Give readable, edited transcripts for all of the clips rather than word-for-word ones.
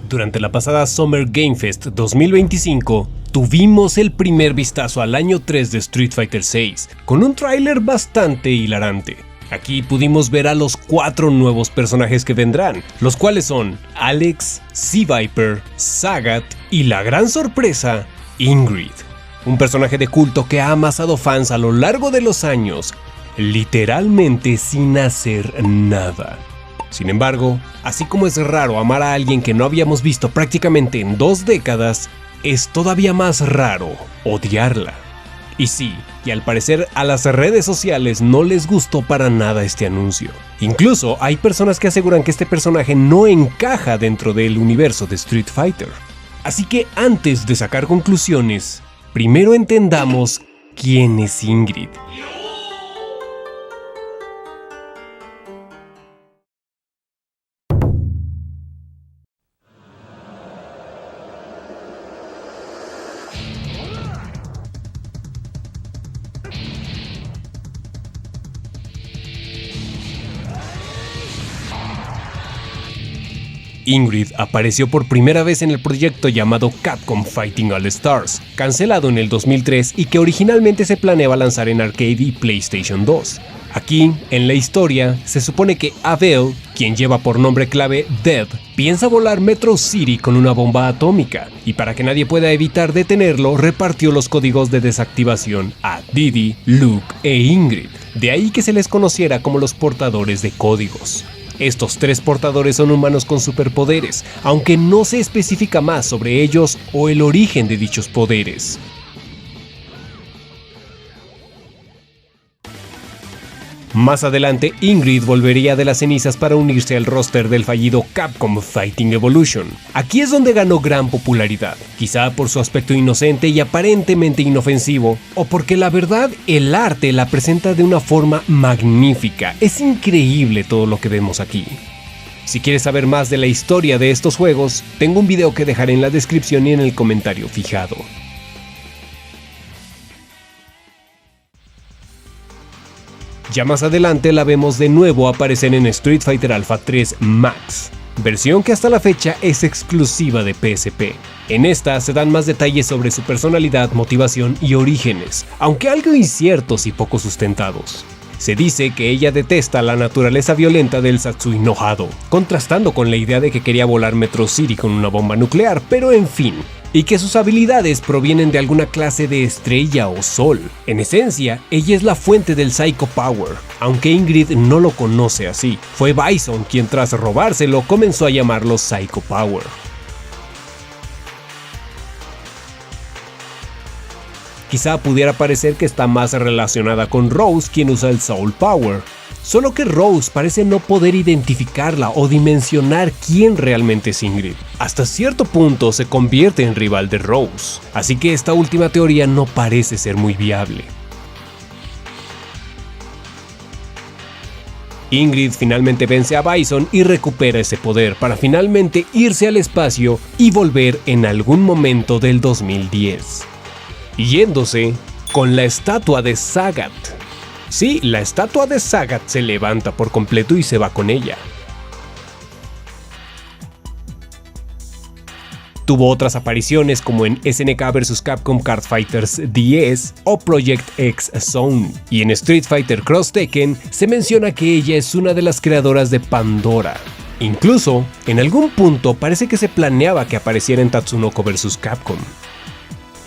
Durante la pasada Summer Game Fest 2025, tuvimos el primer vistazo al año 3 de Street Fighter VI, con un tráiler bastante hilarante. Aquí pudimos ver a los 4 nuevos personajes que vendrán, los cuales son Alex, C-Viper, Sagat y la gran sorpresa, Ingrid. Un personaje de culto que ha amasado fans a lo largo de los años, literalmente sin hacer nada. Sin embargo, así como es raro amar a alguien que no habíamos visto prácticamente en 2 décadas, es todavía más raro odiarla. Y sí, y al parecer a las redes sociales no les gustó para nada este anuncio. Incluso hay personas que aseguran que este personaje no encaja dentro del universo de Street Fighter. Así que antes de sacar conclusiones, primero entendamos quién es Ingrid. Ingrid apareció por primera vez en el proyecto llamado Capcom Fighting All Stars, cancelado en el 2003 y que originalmente se planeaba lanzar en arcade y PlayStation 2. Aquí, en la historia, se supone que Abel, quien lleva por nombre clave Dead, piensa volar Metro City con una bomba atómica, y para que nadie pueda evitar detenerlo, repartió los códigos de desactivación a Diddy, Luke e Ingrid. De ahí que se les conociera como los portadores de códigos. Estos 3 portadores son humanos con superpoderes, aunque no se especifica más sobre ellos o el origen de dichos poderes. Más adelante, Ingrid volvería de las cenizas para unirse al roster del fallido Capcom Fighting Evolution. Aquí es donde ganó gran popularidad, quizá por su aspecto inocente y aparentemente inofensivo, o porque la verdad el arte la presenta de una forma magnífica. Es increíble todo lo que vemos aquí. Si quieres saber más de la historia de estos juegos, tengo un video que dejaré en la descripción y en el comentario fijado. Ya más adelante la vemos de nuevo aparecer en Street Fighter Alpha 3 Max, versión que hasta la fecha es exclusiva de PSP. En esta se dan más detalles sobre su personalidad, motivación y orígenes, aunque algo inciertos y poco sustentados. Se dice que ella detesta la naturaleza violenta del Satsui no Hado, contrastando con la idea de que quería volar Metro City con una bomba nuclear, pero en fin, y que sus habilidades provienen de alguna clase de estrella o sol. En esencia, ella es la fuente del Psycho Power, aunque Ingrid no lo conoce así. Fue Bison quien tras robárselo comenzó a llamarlo Psycho Power. Quizá pudiera parecer que está más relacionada con Rose, quien usa el Soul Power. Solo que Rose parece no poder identificarla o dimensionar quién realmente es Ingrid. Hasta cierto punto se convierte en rival de Rose, así que esta última teoría no parece ser muy viable. Ingrid finalmente vence a Bison y recupera ese poder para finalmente irse al espacio y volver en algún momento del 2010. Yéndose con la estatua de Sagat. Sí, la estatua de Sagat se levanta por completo y se va con ella. Tuvo otras apariciones como en SNK vs Capcom Card Fighters 10 o Project X Zone, y en Street Fighter Cross Tekken se menciona que ella es una de las creadoras de Pandora. Incluso, en algún punto parece que se planeaba que apareciera en Tatsunoko vs Capcom.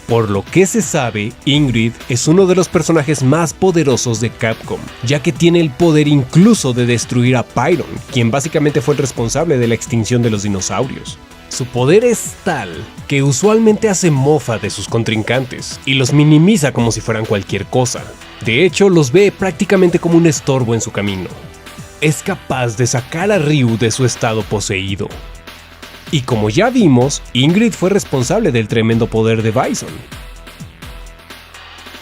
Por lo que se sabe, Ingrid es uno de los personajes más poderosos de Capcom, ya que tiene el poder incluso de destruir a Pyron, quien básicamente fue el responsable de la extinción de los dinosaurios. Su poder es tal que usualmente hace mofa de sus contrincantes y los minimiza como si fueran cualquier cosa. De hecho, los ve prácticamente como un estorbo en su camino. Es capaz de sacar a Ryu de su estado poseído. Y como ya vimos, Ingrid fue responsable del tremendo poder de Bison.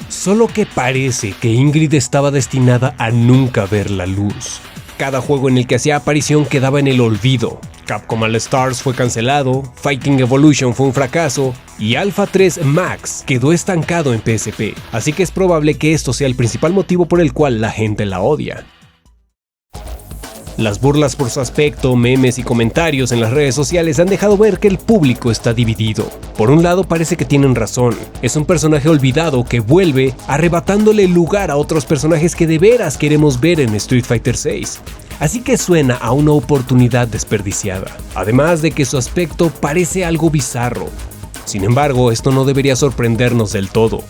Solo que parece que Ingrid estaba destinada a nunca ver la luz. Cada juego en el que hacía aparición quedaba en el olvido. Capcom All Stars fue cancelado, Fighting Evolution fue un fracaso y Alpha 3 Max quedó estancado en PSP. Así que es probable que esto sea el principal motivo por el cual la gente la odia. Las burlas por su aspecto, memes y comentarios en las redes sociales han dejado ver que el público está dividido. Por un lado parece que tienen razón, es un personaje olvidado que vuelve arrebatándole el lugar a otros personajes que de veras queremos ver en Street Fighter VI. Así que suena a una oportunidad desperdiciada, además de que su aspecto parece algo bizarro. Sin embargo, esto no debería sorprendernos del todo.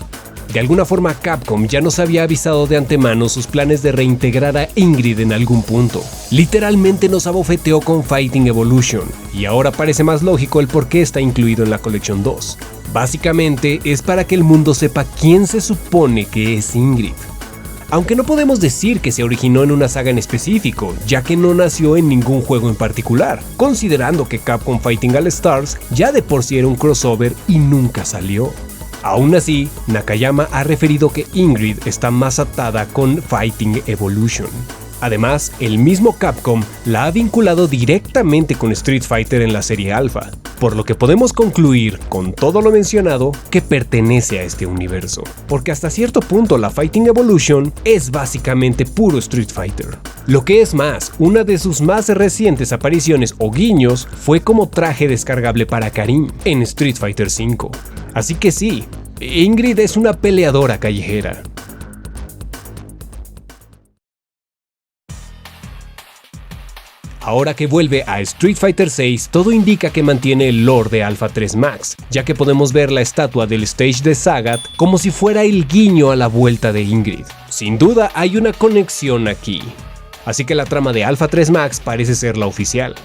De alguna forma Capcom ya nos había avisado de antemano sus planes de reintegrar a Ingrid en algún punto. Literalmente nos abofeteó con Fighting Evolution, y ahora parece más lógico el por qué está incluido en la Collection 2. Básicamente es para que el mundo sepa quién se supone que es Ingrid. Aunque no podemos decir que se originó en una saga en específico, ya que no nació en ningún juego en particular, considerando que Capcom Fighting All Stars ya de por sí era un crossover y nunca salió. Aún así, Nakayama ha referido que Ingrid está más atada con Fighting Evolution. Además, el mismo Capcom la ha vinculado directamente con Street Fighter en la serie Alpha, por lo que podemos concluir, con todo lo mencionado, que pertenece a este universo, porque hasta cierto punto la Fighting Evolution es básicamente puro Street Fighter. Lo que es más, una de sus más recientes apariciones o guiños fue como traje descargable para Karin en Street Fighter V. Así que sí, Ingrid es una peleadora callejera. Ahora que vuelve a Street Fighter VI, todo indica que mantiene el lore de Alpha 3 Max, ya que podemos ver la estatua del stage de Sagat como si fuera el guiño a la vuelta de Ingrid. Sin duda hay una conexión aquí. Así que la trama de Alpha 3 Max parece ser la oficial.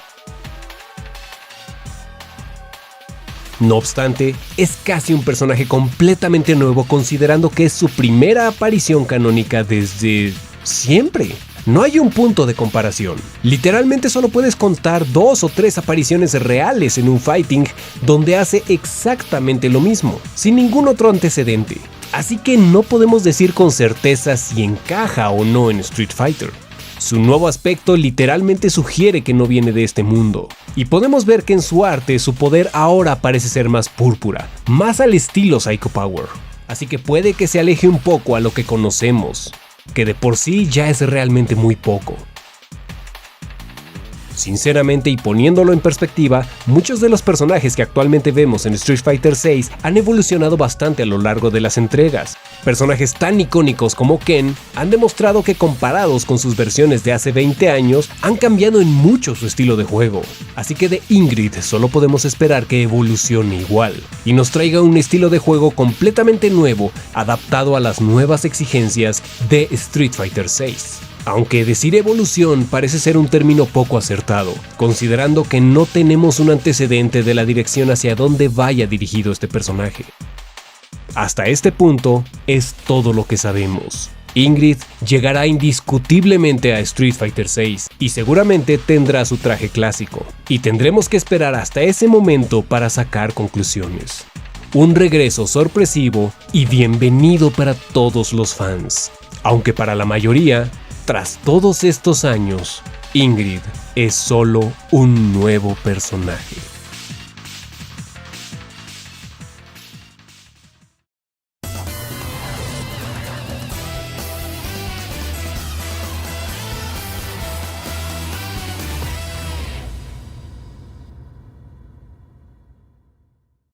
No obstante, es casi un personaje completamente nuevo considerando que es su primera aparición canónica desde siempre. No hay un punto de comparación. Literalmente solo puedes contar 2 o 3 apariciones reales en un fighting donde hace exactamente lo mismo, sin ningún otro antecedente. Así que no podemos decir con certeza si encaja o no en Street Fighter. Su nuevo aspecto literalmente sugiere que no viene de este mundo, y podemos ver que en su arte su poder ahora parece ser más púrpura, más al estilo Psycho Power, así que puede que se aleje un poco a lo que conocemos, que de por sí ya es realmente muy poco. Sinceramente y poniéndolo en perspectiva, muchos de los personajes que actualmente vemos en Street Fighter VI han evolucionado bastante a lo largo de las entregas. Personajes tan icónicos como Ken han demostrado que comparados con sus versiones de hace 20 años, han cambiado en mucho su estilo de juego. Así que de Ingrid solo podemos esperar que evolucione igual, y nos traiga un estilo de juego completamente nuevo, adaptado a las nuevas exigencias de Street Fighter VI. Aunque decir evolución parece ser un término poco acertado, considerando que no tenemos un antecedente de la dirección hacia dónde vaya dirigido este personaje. Hasta este punto es todo lo que sabemos. Ingrid llegará indiscutiblemente a Street Fighter VI y seguramente tendrá su traje clásico, y tendremos que esperar hasta ese momento para sacar conclusiones. Un regreso sorpresivo y bienvenido para todos los fans, aunque para la mayoría, tras todos estos años, Ingrid es solo un nuevo personaje.